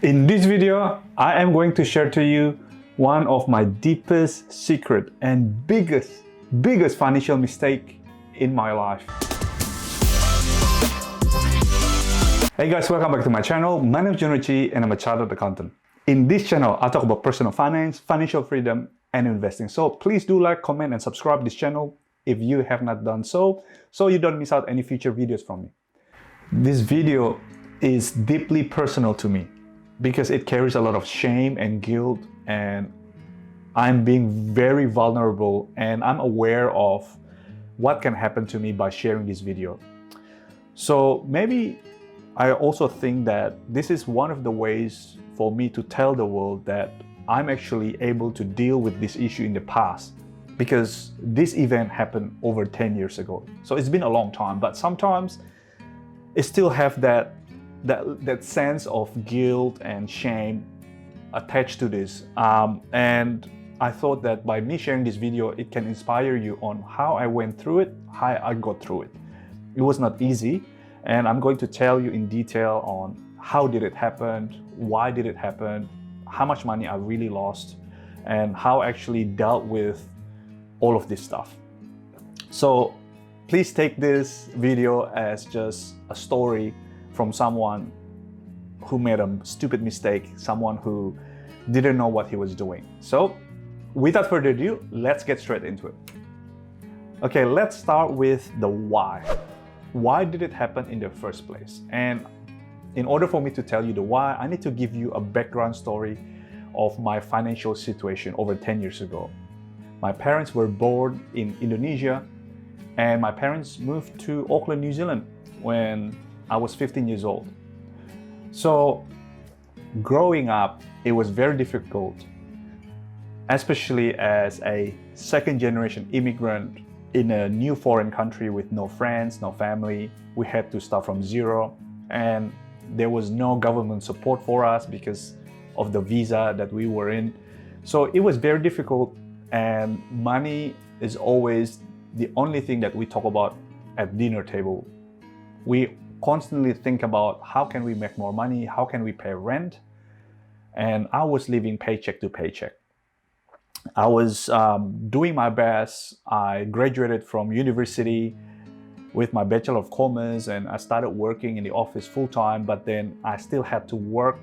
In this video, I am going to share to you one of my deepest secret and biggest financial mistake in my life. Hey guys, welcome back to my channel. My name is John Ricci and I'm a chartered accountant. In this channel, I talk about personal finance, financial freedom, and investing. So please do like, comment, and subscribe this channel if you have not done so you don't miss out any future videos from me. This video is deeply personal to me because it carries a lot of shame and guilt, and I'm being very vulnerable and I'm aware of what can happen to me by sharing this video. So maybe I also think that this is one of the ways for me to tell the world that I'm actually able to deal with this issue in the past, because this event happened over 10 years ago. So it's been a long time, but sometimes it still have that sense of guilt and shame attached to this. And I thought that by me sharing this video, it can inspire you on how I went through it, how I got through it. It was not easy, and I'm going to tell you in detail on how did it happen, why did it happen, how much money I really lost, and how I actually dealt with all of this stuff. So please take this video as just a story from someone who made a stupid mistake, someone who didn't know what he was doing. So without further ado, let's get straight into it. Okay, let's start with the why. Why did it happen in the first place? And in order for me to tell you the why, I need to give you a background story of my financial situation over 10 years ago. My parents were born in Indonesia, and my parents moved to Auckland, New Zealand when I was 15 years old. So growing up, it was very difficult, especially as a second-generation immigrant in a new foreign country with no friends, no family. We had to start from zero, and there was no government support for us because of the visa that we were in. So it was very difficult, and money is always the only thing that we talk about at dinner table. We constantly think about how can we make more money, how can we pay rent, and I was living paycheck to paycheck. I was doing my best. I graduated from university with my Bachelor of Commerce, and I started working in the office full-time, but then I still had to work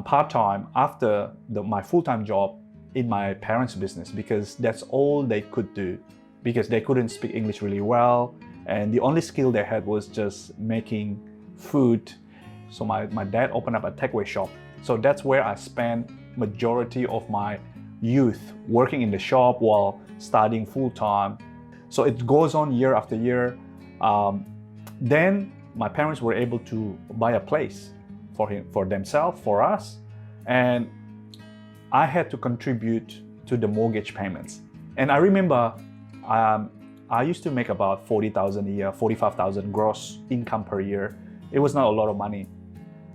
part-time after my full-time job in my parents' business, because that's all they could do, because they couldn't speak English really well, and the only skill they had was just making food. So my dad opened up a takeaway shop. So that's where I spent majority of my youth, working in the shop while studying full-time. So it goes on year after year. Then my parents were able to buy a place for themselves, for us, and I had to contribute to the mortgage payments. And I remember I used to make about 40,000 a year, 45,000 gross income per year. It was not a lot of money.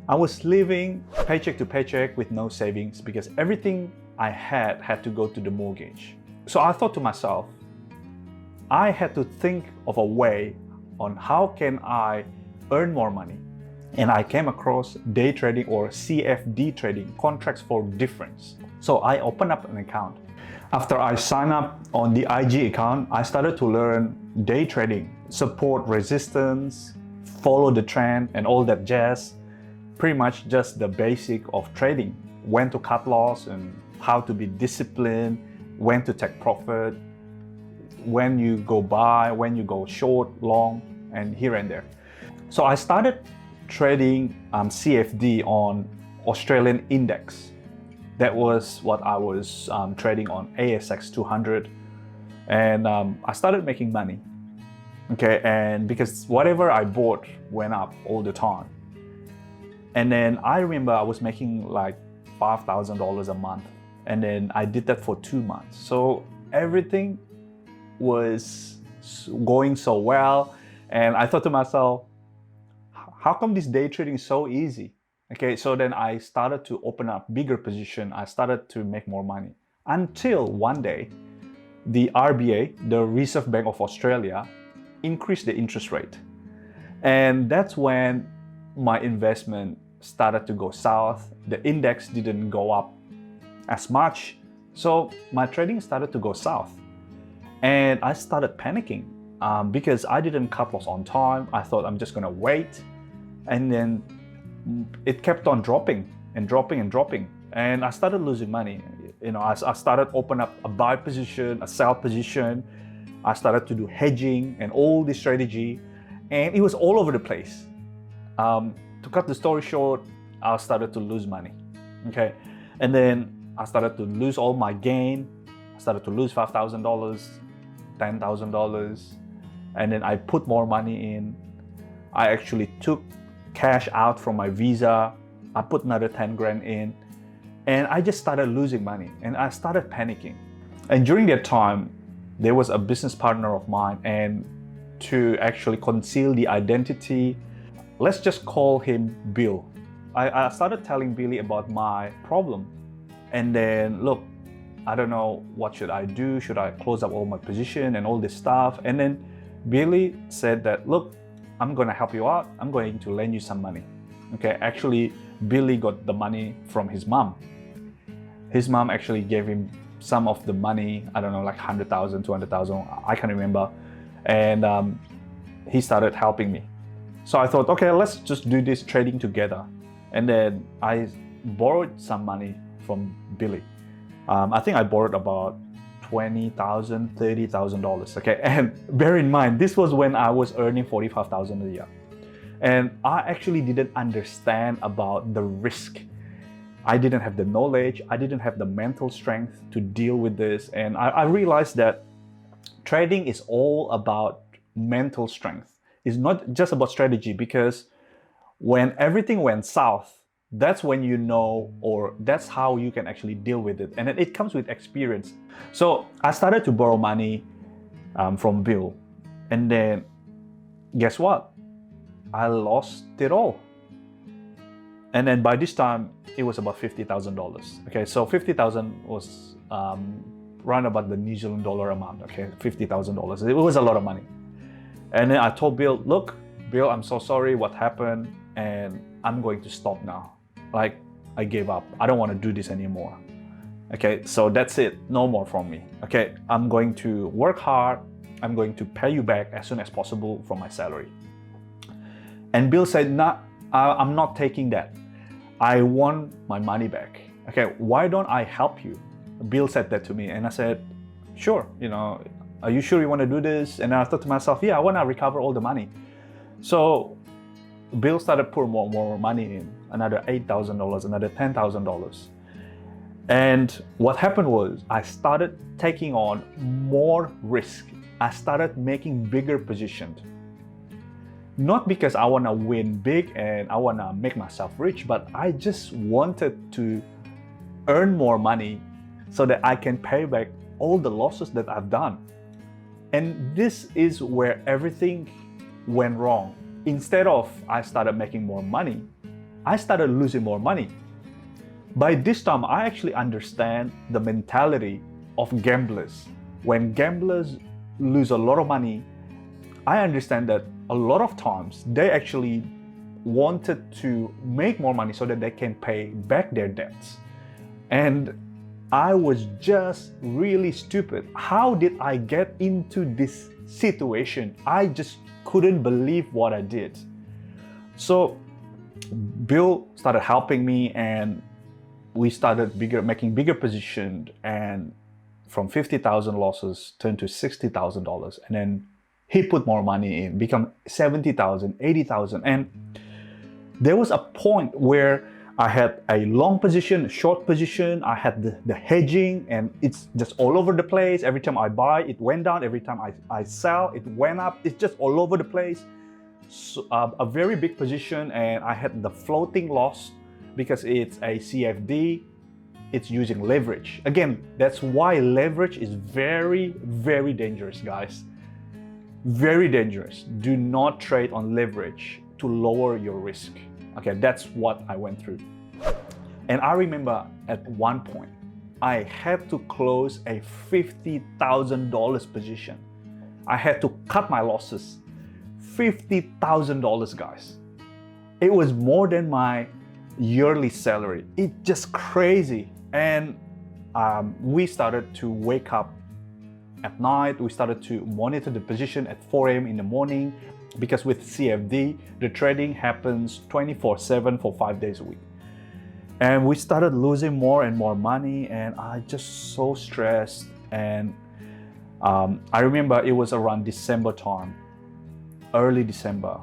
I was living paycheck to paycheck with no savings because everything I had to go to the mortgage. So I thought to myself, I had to think of a way on how can I earn more money. And I came across day trading, or CFD trading, contracts for difference. So I opened up an account. After I signed up on the IG account, I started to learn day trading, support resistance, follow the trend, and all that jazz. Pretty much just the basic of trading. When to cut loss and how to be disciplined, when to take profit, when you go buy, when you go short, long, and here and there. So I started trading CFD on Australian index. That was what I was trading on ASX 200, and I started making money. Okay, and because whatever I bought went up all the time. And then I remember I was making like $5,000 a month, and then I did that for 2 months. So everything was going so well, and I thought to myself, how come this day trading is so easy? Okay, so then I started to open up bigger position. I started to make more money until one day, the RBA, the Reserve Bank of Australia, increased the interest rate. And that's when my investment started to go south. The index didn't go up as much. So my trading started to go south. And I started panicking because I didn't cut loss on time. I thought I'm just gonna wait. And then it kept on dropping and dropping and dropping. And I started losing money. You know, I started open up a buy position, a sell position. I started to do hedging and all this strategy. And it was all over the place. To cut the story short, I started to lose money. Okay. And then I started to lose all my gain. I started to lose $5,000, $10,000. And then I put more money in. I actually took cash out from my Visa. I put another 10 grand in. And I just started losing money. And I started panicking. And during that time, there was a business partner of mine. And to actually conceal the identity, let's just call him Bill. I started telling Billy about my problem. And then, look, I don't know, what should I do? Should I close up all my position and all this stuff? And then Billy said that, look, I'm gonna help you out. I'm going to lend you some money. Okay, actually, Billy got the money from his mom. His mom actually gave him some of the money, I don't know, like 100,000, 200,000, I can't remember. And he started helping me. So I thought, okay, let's just do this trading together. And then I borrowed some money from Billy. I think I borrowed about $20,000, $30,000. Okay, and bear in mind, this was when I was earning $45,000 a year. And I actually didn't understand about the risk. I didn't have the knowledge. I didn't have the mental strength to deal with this. And I realized that trading is all about mental strength. It's not just about strategy, because when everything went south, that's when you know, or that's how you can actually deal with it. And it comes with experience. So I started to borrow money from Bill. And then guess what? I lost it all. And then by this time, it was about $50,000. Okay, so 50,000 was round about the New Zealand dollar amount. Okay, $50,000. It was a lot of money. And then I told Bill, look, Bill, I'm so sorry what happened, and I'm going to stop now. Like, I gave up. I don't want to do this anymore. Okay, so that's it. No more from me. Okay, I'm going to work hard. I'm going to pay you back as soon as possible from my salary. And Bill said, nah, I'm not taking that. I want my money back. Okay, why don't I help you? Bill said that to me, and I said, sure, you know, are you sure you want to do this? And I thought to myself, yeah, I want to recover all the money. So Bill started pouring more money in, another $8,000, another $10,000. And what happened was I started taking on more risk. I started making bigger positions. Not because I want to win big and I want to make myself rich, but I just wanted to earn more money so that I can pay back all the losses that I've done. And this is where everything went wrong. Instead of I started making more money, I started losing more money. By this time, I actually understand the mentality of gamblers. When gamblers lose a lot of money, I understand that a lot of times they actually wanted to make more money so that they can pay back their debts. And I was just really stupid. How did I get into this situation? I just couldn't believe what I did. So Bill started helping me, and we started making bigger positions, and from 50,000 losses turned to $60,000. And then he put more money in, become 70,000, 80,000. And there was a point where I had a long position, a short position, I had the hedging, and it's just all over the place. Every time I buy, it went down. Every time I sell, it went up. It's just all over the place. So, a very big position, and I had the floating loss because it's a CFD. It's using leverage. Again, that's why leverage is very, very dangerous, guys. Very dangerous. Do not trade on leverage to lower your risk. Okay, that's what I went through. And I remember at one point, I had to close a $50,000 position. I had to cut my losses. $50,000, guys. It was more than my yearly salary. It's just crazy. And we started to wake up at night. We started to monitor the position at 4 a.m. in the morning, because with CFD, the trading happens 24/7 for 5 days a week. And we started losing more and more money, and I just so stressed. And I remember it was around December time, early December.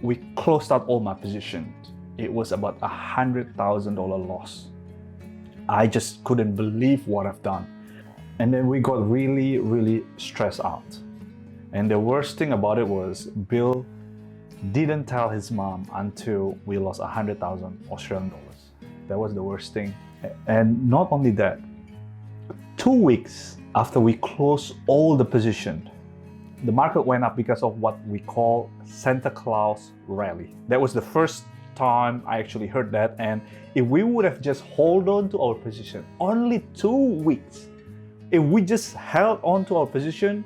We closed out all my positions. It was about $100,000 loss. I just couldn't believe what I've done. And then we got really, really stressed out. And the worst thing about it was Bill didn't tell his mom until we lost 100,000 Australian dollars. That was the worst thing. And not only that, 2 weeks after we closed all the positions, the market went up because of what we call Santa Claus rally. That was the first time I actually heard that. And if we would have just held on to our position, only 2 weeks, if we just held on to our position,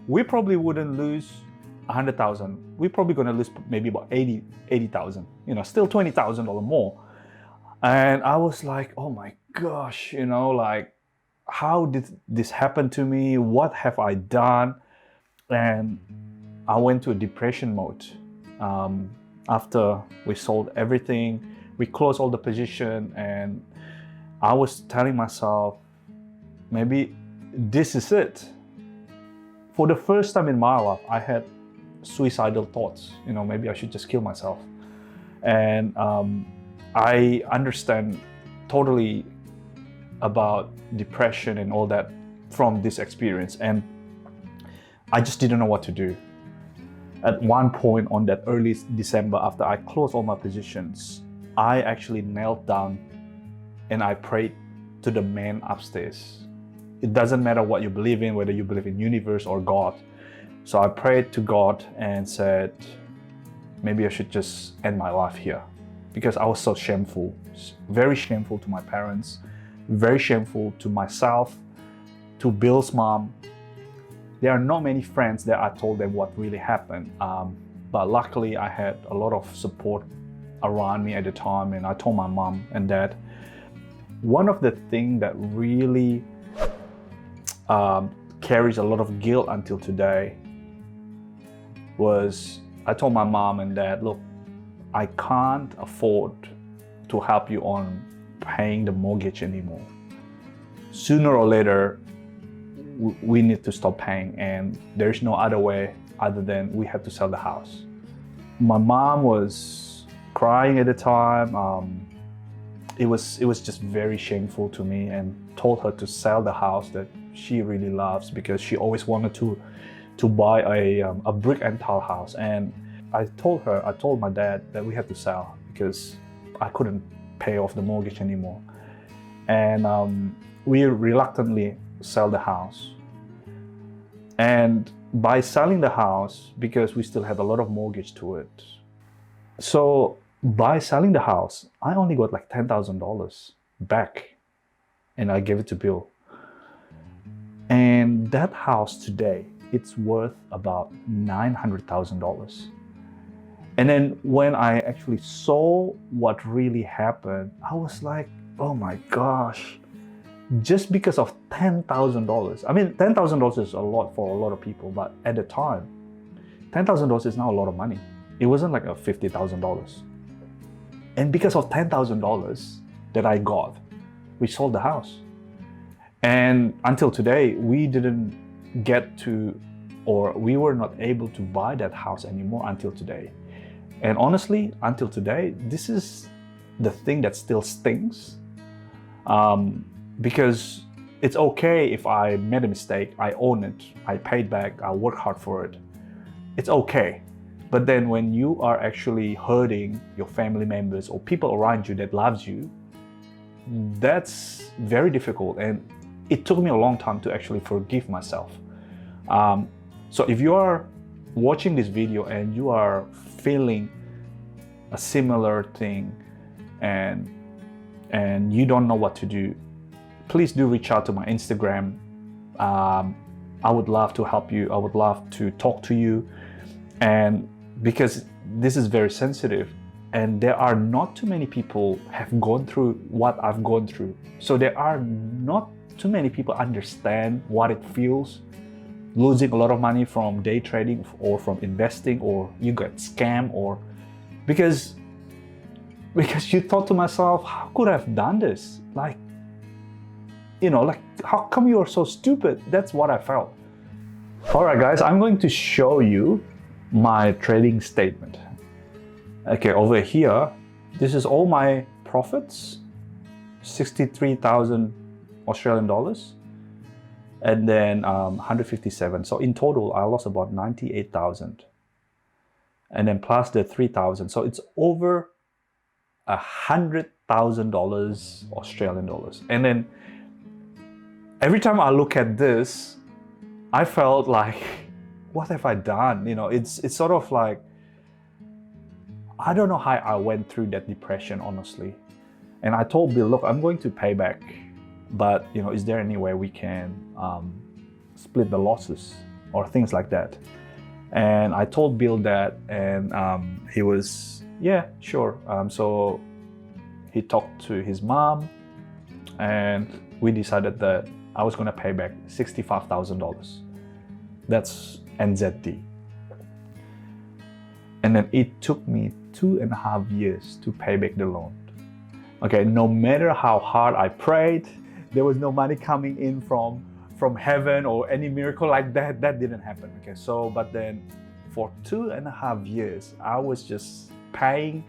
we probably wouldn't lose 100,000. We're probably gonna lose maybe about 80,000, still $20,000 more. And I was like, oh my gosh, like, how did this happen to me? What have I done? And I went to a depression mode. After we sold everything, we closed all the position, and I was telling myself, maybe this is it. For the first time in my life, I had suicidal thoughts. Maybe I should just kill myself. And I understand totally about depression and all that from this experience. And I just didn't know what to do. At one point on that early December, after I closed all my positions, I actually knelt down and I prayed to the man upstairs. It doesn't matter what you believe in, whether you believe in universe or God. So I prayed to God and said, maybe I should just end my life here, because I was so shameful, very shameful to my parents, very shameful to myself, to Bill's mom. There are not many friends that I told them what really happened, but luckily I had a lot of support around me at the time, and I told my mom and dad. One of the things that really carries a lot of guilt until today was I told my mom and dad, look, I can't afford to help you on paying the mortgage anymore. Sooner or later, we need to stop paying, and there's no other way other than we have to sell the house. My mom was crying at the time. It was just very shameful to me, and told her to sell the house that she really loves, because she always wanted to buy a brick and tile house. And I told my dad that we had to sell because I couldn't pay off the mortgage anymore. And we reluctantly sell the house. And by selling the house, because we still had a lot of mortgage to it, so by selling the house, I only got like $10,000 back, and I gave it to Bill. And that house today, it's worth about $900,000. And then when I actually saw what really happened, I was like, oh my gosh, just because of $10,000. I mean, $10,000 is a lot for a lot of people, but at the time, $10,000 is not a lot of money. It wasn't like a $50,000. And because of $10,000 that I got, we sold the house. And until today, we didn't get to, or we were not able to buy that house anymore until today. And honestly, until today, this is the thing that still stings. Because it's okay if I made a mistake, I own it, I paid back, I worked hard for it. It's okay. But then when you are actually hurting your family members or people around you that loves you, that's very difficult. And it took me a long time to actually forgive myself. So if you are watching this video and you are feeling a similar thing and you don't know what to do, please do reach out to my Instagram. I would love to help you. I would love to talk to you. And because this is very sensitive, And there are not too many people have gone through what I've gone through. So there are not too many people understand what it feels losing a lot of money from day trading or from investing, or you get scammed, or because you thought to myself, how could I have done this? Like, how come you are so stupid? That's what I felt. All right, guys, I'm going to show you my trading statement. Okay, over here, this is all my profits, 63,000 Australian dollars, and then 157. So in total, I lost about 98,000, and then plus the 3,000. So it's over $100,000 Australian dollars. And then every time I look at this, I felt like, what have I done? It's sort of like, I don't know how I went through that depression, honestly. And I told Bill, look, I'm going to pay back, but is there any way we can split the losses or things like that? And I told Bill that, and he was, yeah, sure. So he talked to his mom, and we decided that I was going to pay back $65,000. That's NZD. And then it took me 2.5 years to pay back the loan. Okay, no matter how hard I prayed, there was no money coming in from heaven or any miracle like that. That didn't happen. Okay, so but then for 2.5 years, I was just paying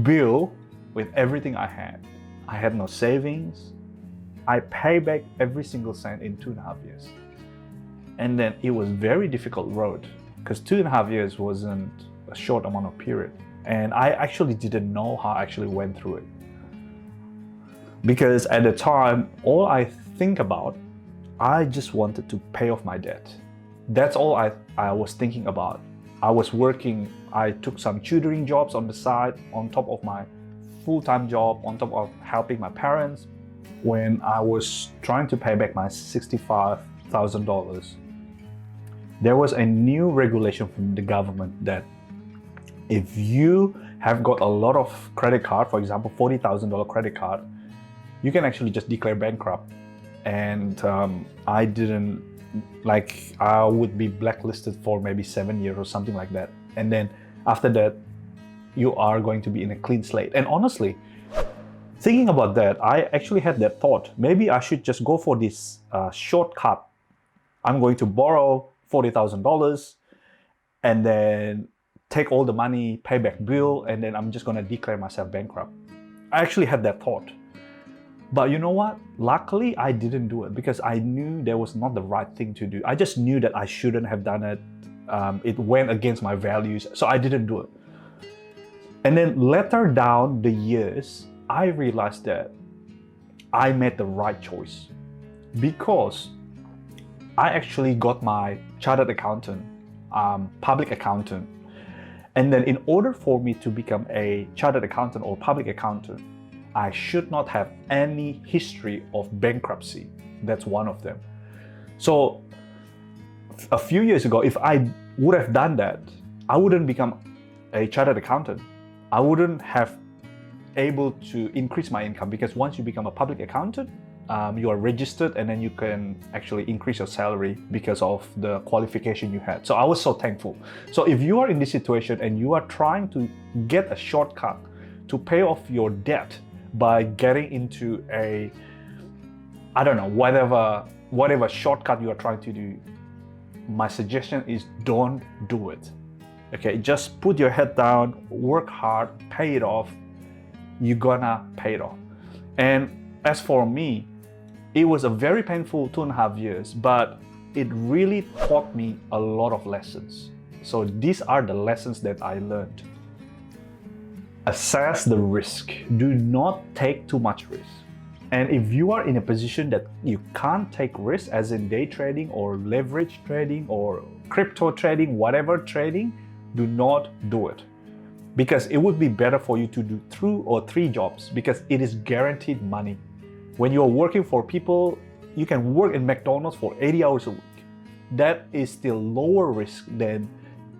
bill with everything I had. I had no savings. I paid back every single cent in 2.5 years. And then it was very difficult road, because 2.5 years wasn't a short amount of period. And I actually didn't know how I actually went through it. Because at the time, all I think about, I just wanted to pay off my debt. That's all I was thinking about. I was working, I took some tutoring jobs on the side, on top of my full-time job, on top of helping my parents. When I was trying to pay back my $65,000, there was a new regulation from the government that if you have got a lot of credit card, for example, $40,000 credit card, you can actually just declare bankrupt. And I didn't, I would be blacklisted for maybe 7 years or something like that. And then after that, you are going to be in a clean slate. And honestly, thinking about that, I actually had that thought, maybe I should just go for this shortcut. I'm going to borrow $40,000 and then take all the money, pay back bill, and then I'm just going to declare myself bankrupt. I actually had that thought. But you know what? Luckily, I didn't do it because I knew that was not the right thing to do. I just knew that I shouldn't have done it. It went against my values, so I didn't do it. And then later down the years, I realized that I made the right choice, because I actually got my chartered accountant, public accountant. And then in order for me to become a chartered accountant or public accountant, I should not have any history of bankruptcy. That's one of them. So a few years ago, if I would have done that, I wouldn't become a chartered accountant. I wouldn't have able to increase my income, because once you become a public accountant, you are registered, and then you can actually increase your salary because of the qualification you had. So I was so thankful. So if you are in this situation and you are trying to get a shortcut to pay off your debt by getting into a, I don't know, whatever shortcut you are trying to do, my suggestion is don't do it. Okay, just put your head down, work hard, pay it off. You're gonna pay it off. And as for me, it was a very painful 2.5 years, but it really taught me a lot of lessons. So these are the lessons that I learned. Assess the risk. Do not take too much risk. And if you are in a position that you can't take risk, as in day trading or leverage trading or crypto trading, whatever trading, do not do it. Because it would be better for you to do 2 or 3 jobs, because it is guaranteed money. When you're working for people, you can work in McDonald's for 80 hours a week. That is still lower risk than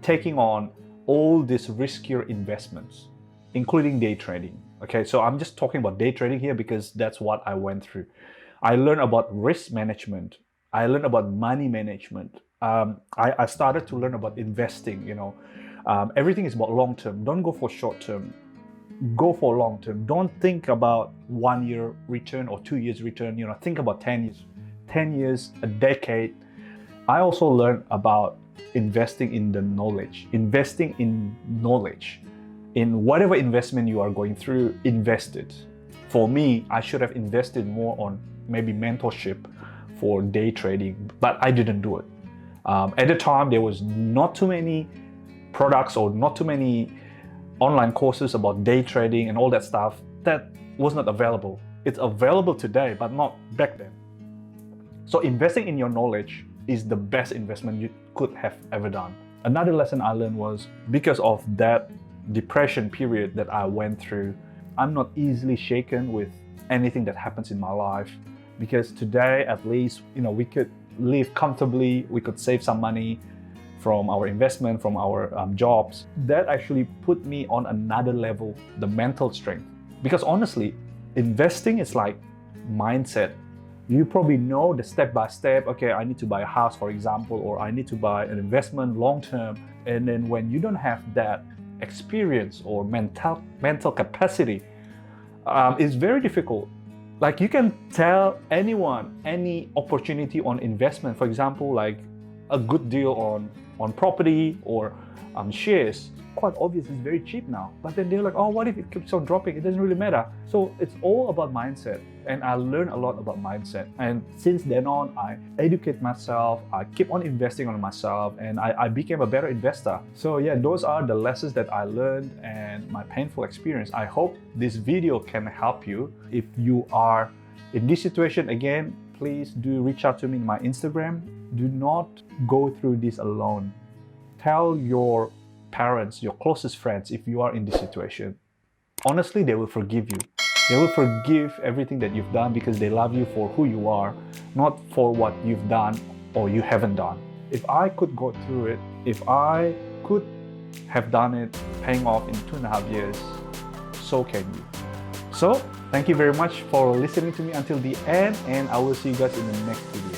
taking on all these riskier investments. including day trading. Okay, so I'm just talking about day trading here because that's what I went through. I learned about risk management. I learned about money management. I started to learn about investing. Everything is about long term. Don't go for short term. Go for long term. Don't think about 1 year return or 2 years return. Think about 10 years, a decade. I also learned about investing in the knowledge, investing in knowledge. In whatever investment you are going through, invest it. For me, I should have invested more on maybe mentorship for day trading, but I didn't do it. At the time, there was not too many products or not too many online courses about day trading and all that stuff. That was not available. It's available today, but not back then. So investing in your knowledge is the best investment you could have ever done. Another lesson I learned was because of that depression period that I went through, I'm not easily shaken with anything that happens in my life, because today at least we could live comfortably, we could save some money from our investment, from our jobs. That actually put me on another level, the mental strength. Because honestly, investing is like mindset. You probably know the step by step. Okay, I need to buy a house, for example, or I need to buy an investment long term. And then when you don't have that experience or mental capacity, it's very difficult. Like, you can tell anyone any opportunity on investment, for example, like a good deal on property or shares. Quite obvious, it's very cheap now. But then they're like, oh, what if it keeps on dropping? It doesn't really matter. So it's all about mindset. And I learned a lot about mindset. And since then on, I educate myself, I keep on investing on myself, and I became a better investor. So yeah, those are the lessons that I learned and my painful experience. I hope this video can help you. If you are in this situation again, please do reach out to me in my Instagram. Do not go through this alone. Tell your parents, your closest friends, if you are in this situation. Honestly, they will forgive you. They will forgive everything that you've done because they love you for who you are, not for what you've done or you haven't done. If I could go through it, if I could have done it, paying off in 2.5 years, so can you. So, thank you very much for listening to me until the end, and I will see you guys in the next video.